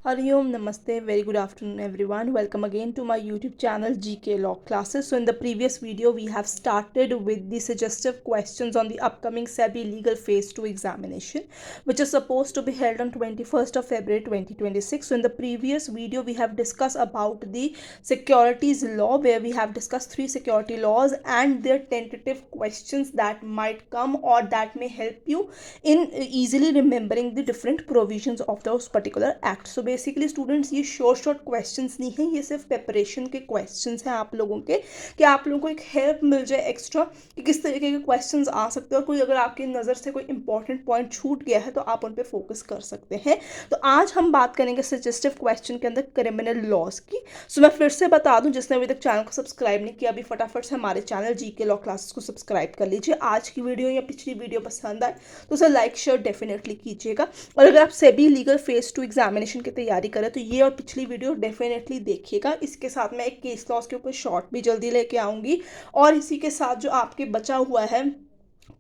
Hariom Namaste, very good afternoon everyone. Welcome again to my YouTube channel GK Law Classes. So in the previous video we have started with the suggestive questions on the upcoming SEBI legal phase 2 examination, which is supposed to be held on 21st of February 2026. So in the previous video we have discussed about the securities law, where we have discussed 3 security laws and their tentative questions that might come or that may help you in easily remembering the different provisions of those particular act. So basically students ये short questions नहीं है, ये सिर्फ preparation के questions हैं आप लोगों के, कि आप लोगों को एक हेल्प मिल जाए एक्स्ट्रा कि किस तरीके के क्वेश्चंस आ सकते हैं और कोई अगर आपकी नज़र से कोई इंपॉर्टेंट पॉइंट छूट गया है तो आप उन पर फोकस कर सकते हैं। तो आज हम बात करेंगे सजेस्टिव क्वेश्चन के अंदर क्रिमिनल लॉज की। सो मैं फिर से बता दूं, जिसने अभी तक चैनल को सब्सक्राइब नहीं किया, अभी फटाफट से हमारे चैनल जीके लॉ क्लासेस को सब्सक्राइब कर लीजिए। आज की वीडियो या पिछली वीडियो पसंद आए तो उसे लाइक शेयर डेफिनेटली कीजिएगा, और अगर आप सेबी लीगल फेज 2 एग्जामिनेशन की तैयारी करें तो ये और पिछली वीडियो डेफिनेटली देखिएगा। इसके साथ मैं एक केस लॉस के ऊपर शॉर्ट भी जल्दी लेके आऊँगी, और इसी के साथ जो आपके बचा हुआ है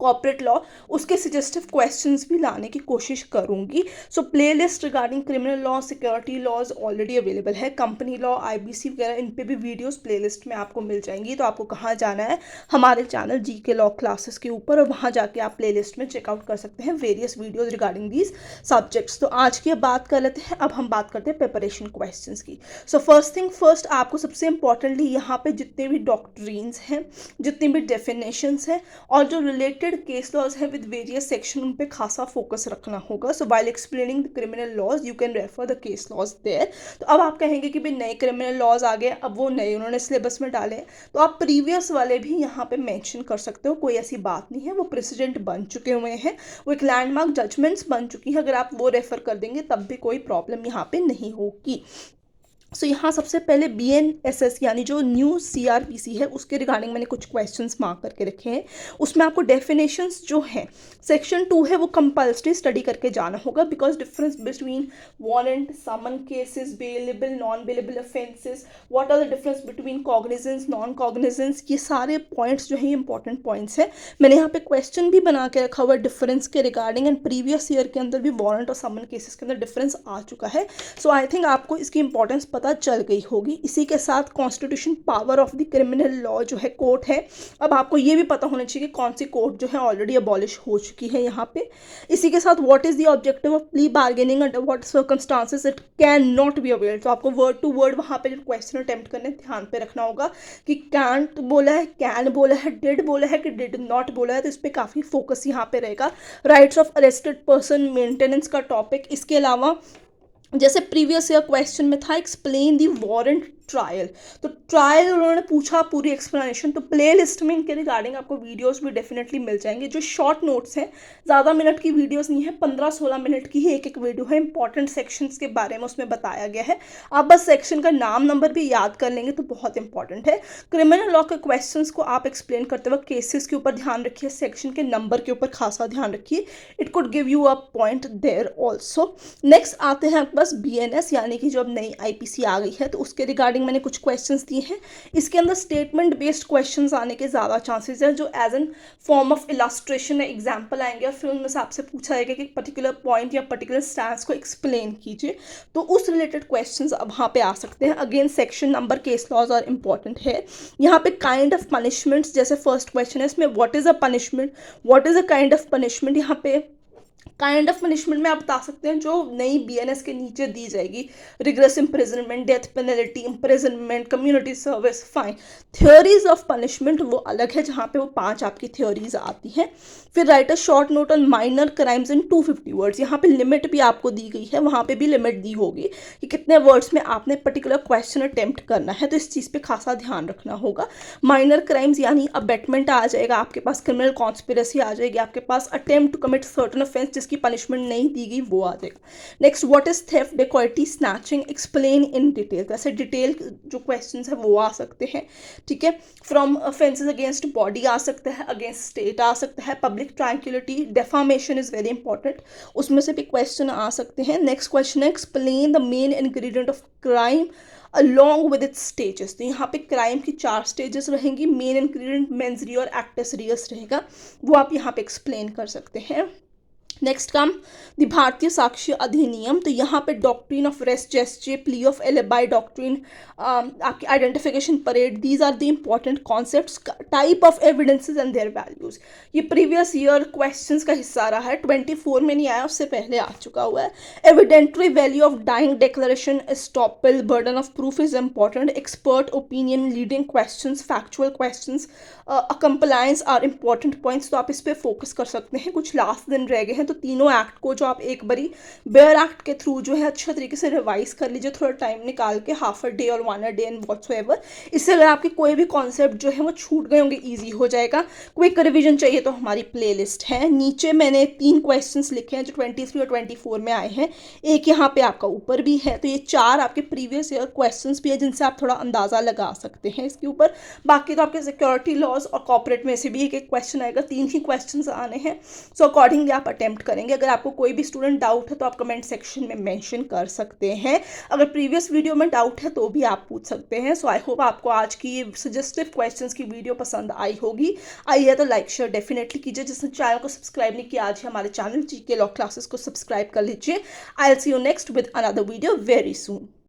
कॉर्पोरेट लॉ, उसके सजेस्टिव क्वेश्चंस भी लाने की कोशिश करूंगी। So playlist regarding criminal law, security laws already available है। कंपनी लॉ, आईबीसी वगैरह, इन पे भी वीडियोस प्लेलिस्ट में आपको मिल जाएंगी। तो आपको कहाँ जाना है, हमारे चैनल जीके लॉ क्लासेस के ऊपर, और वहाँ जाके आप प्लेलिस्ट में चेकआउट कर सकते हैं various videos regarding these subjects. तो आज की बात कर लेते हैं, अब हम बात करते हैं प्रिपरेशन क्वेश्चन की। सो फर्स्ट थिंग फर्स्ट, आपको सबसे इंपॉर्टेंटली यहाँ पे जितने भी डॉक्ट्रीन्स हैं, जितनी भी डेफिनेशंस हैं और जो रिलेटेड केस लॉज है विद वेरियस सेक्शन, उन पे खासा फोकस रखना होगा। So while explaining the criminal laws you can refer the case laws there. तो अब आप कहेंगे कि भाई नए क्रिमिनल लॉज आ गए, अब वो नए उन्होंने सिलेबस में डाले, तो आप प्रीवियस वाले भी यहाँ पे मेंशन कर सकते हो, कोई ऐसी बात नहीं है। वो प्रेसिडेंट बन चुके हुए हैं, वो एक लैंडमार्क जजमेंट्स बन चुकी है, अगर आप वो रेफर कर देंगे तब भी कोई प्रॉब्लम यहाँ पे नहीं होगी। सो यहाँ सबसे पहले BNSS यानी जो न्यू CRPC है, उसके रिगार्डिंग मैंने कुछ क्वेश्चंस मार्क करके रखे हैं। उसमें आपको डेफिनेशंस जो हैं, सेक्शन 2 है वो कंपल्सरी स्टडी करके जाना होगा, because difference between warrant, summons cases, bailable, non bailable offences, what are the difference between cognizance, non cognizance, ये सारे पॉइंट्स जो हैं इंपॉर्टेंट पॉइंट्स हैं। मैंने यहाँ पे क्वेश्चन भी बना के रखा हुआ है डिफरेंस के रिगार्डिंग, एंड प्रीवियस ईयर के अंदर भी वारंट और समन केसेस के अंदर डिफरेंस आ चुका है। सो आई थिंक आपको इसकी इंपॉर्टेंस पता चल गई होगी। इसी के साथ constitution power of the criminal law जो है कोर्ट है, अब आपको ये भी पता होना चाहिए कि कौन सी कोर्ट जो है ऑलरेडी अबॉलिश हो चुकी है यहाँ पे। इसी के साथ what is the objective of plea bargaining, under what circumstances it can not be avail. तो आपको वर्ड टू वर्ड वहाँ पे जो क्वेश्चन अटेम्प्ट करने ध्यान पे रखना होगा कि कैंट बोला है, कैन बोला है, डिड बोला है कि डिड नॉट बोला है, तो इस पर काफ़ी फोकस यहाँ पे रहेगा। Rights of arrested person, maintenance का टॉपिक, इसके अलावा जैसे प्रीवियस ईयर क्वेश्चन में था एक्सप्लेन दी वारंट ट्रायल, तो ट्रायल उन्होंने पूछा पूरी एक्सप्लेनेशन। तो प्ले लिस्ट में इनके रिगार्डिंग आपको वीडियोस भी डेफिनेटली मिल जाएंगे, जो शॉर्ट नोट्स हैं, ज़्यादा मिनट की वीडियोस नहीं है, 15-16 मिनट की ही एक एक वीडियो है। इंपॉर्टेंट सेक्शंस के बारे में उसमें बताया गया है, आप बस सेक्शन का नाम नंबर भी याद कर लेंगे तो बहुत इंपॉर्टेंट है। क्रिमिनल लॉ के क्वेश्चन को आप एक्सप्लेन करते वक्त केसेस के ऊपर ध्यान रखिए, सेक्शन के नंबर के ऊपर खासा ध्यान रखिए, it could give you a point there also. Next आते हैं आपके पास BNS यानी कि जो अब नई IPC आ गई है, तो उसके रिगार्डिंग मैंने कुछ क्वेश्चंस दिए हैं। इसके अंदर स्टेटमेंट बेस्ड क्वेश्चंस आने के ज़्यादा चांसेस हैं, जो as an form of illustration example आएंगे और फिर उनमें से आपसे पूछा जाएगा कि पर्टिकुलर पॉइंट या पर्टिकुलर स्टैंस को एक्सप्लेन कीजिए, तो उस रिलेटेड क्वेश्चंस अब वहाँ पे आ सकते हैं। Again section number, case laws और इंपॉर्टेंट है। यहाँ पे काइंड ऑफ पनिशमेंट्स, जैसे फर्स्ट क्वेश्चन है इसमें what is a punishment, what is a kind of punishment. यहाँ पे काइंड ऑफ पनिशमेंट में आप बता सकते हैं जो नई BNS के नीचे दी जाएगी, regress imprisonment, death penalty, imprisonment, community service, fine. Theories of punishment वो अलग है, जहाँ पे वो 5 आपकी थ्योरीज आती हैं। फिर right a short note on minor crimes in 250 words, यहाँ पे लिमिट भी आपको दी गई है, वहाँ पे भी लिमिट दी होगी कि कितने वर्ड्स में आपने पर्टिकुलर क्वेश्चन अटेम्प्ट करना है, तो इस चीज़ पे खासा ध्यान रखना होगा। माइनर क्राइम्स यानी अबेटमेंट आ जाएगा आपके पास, क्रिमिनल कॉन्स्पिरेसी आ जाएगी आपके पास, attempt to commit certain offence जिसकी पनिशमेंट नहीं दी गई वो आ जाएगा। Next what is theft, dacoity, snatching, explain in detail, तो ऐसे डिटेल जो क्वेश्चंस है वो आ सकते हैं, ठीक है। फ्रॉम ऑफेंसेस अगेंस्ट बॉडी आ सकता है, अगेंस्ट स्टेट आ सकता है, public tranquillity, defamation is very important, उसमें से भी क्वेश्चन आ सकते हैं। नेक्स्ट क्वेश्चन है explain the main ingredient of crime along with its stages, तो यहाँ पे क्राइम की 4 स्टेजेस रहेंगी, मेन इंग्रेडिएंट मेंस री और एक्टस रियस रहेगा, वो आप यहाँ पे एक्सप्लेन कर सकते हैं। नेक्स्ट कम द भारतीय साक्ष्य अधिनियम। तो यहाँ पे doctrine of res gestae, plea of alibi doctrine, आपकी identification parade, these are the important concepts, type of evidences and their values. ये प्रीवियस ईयर क्वेश्चंस का हिस्सा रहा है, 24 में नहीं आया, उससे पहले आ चुका हुआ है। Evidentiary value of dying declaration, estoppel, burden of proof is important, expert opinion, leading questions, factual questions, compliance are important points. तो आप इस पर फोकस कर सकते हैं। कुछ लास्ट दिन रह गए हैं, तो तीनों एक्ट को जो आप एक बारी बेयर एक्ट के थ्रू जो है अच्छा तरीके से रिवाइज कर लीजिए, थोड़ा टाइम निकाल के, हाफ अ डे और 1 डे एंड व्हाट्सएवर। इससे अगर आपके कोई भी कॉन्सेप्ट जो है वो छूट गए होंगे, ईजी हो जाएगा। क्विक रिविजन चाहिए तो हमारी प्लेलिस्ट है, नीचे मैंने 3 क्वेश्चंस लिखे हैं जो 23 और 24 में आए हैं, एक यहाँ पे आपका ऊपर भी है। तो ये 4 आपके प्रीवियस ईयर क्वेश्चंस भी है जिनसे आप थोड़ा अंदाजा लगा सकते हैं इसके ऊपर। बाकी तो आपके सिक्योरिटी लॉज और कॉर्पोरेट में से भी एक क्वेश्चन आएगा, 3 ही क्वेश्चंस आने हैं। सो अकॉर्डिंगली आप अटेम्प्ट करेंगे। अगर आपको कोई भी स्टूडेंट डाउट है तो आप कमेंट सेक्शन में मेंशन कर सकते हैं। अगर प्रीवियस वीडियो में डाउट है तो भी आप पूछ सकते हैं। सो आई होप आपको आज की ये सजेस्टिव क्वेश्चंस की वीडियो पसंद आई होगी। आई है तो लाइक शेयर डेफिनेटली कीजिए। जिसने चैनल को सब्सक्राइब नहीं किया, आज हमारे चैनल जीके लॉ क्लासेस को सब्सक्राइब कर लीजिए। I will see you next with another video very soon.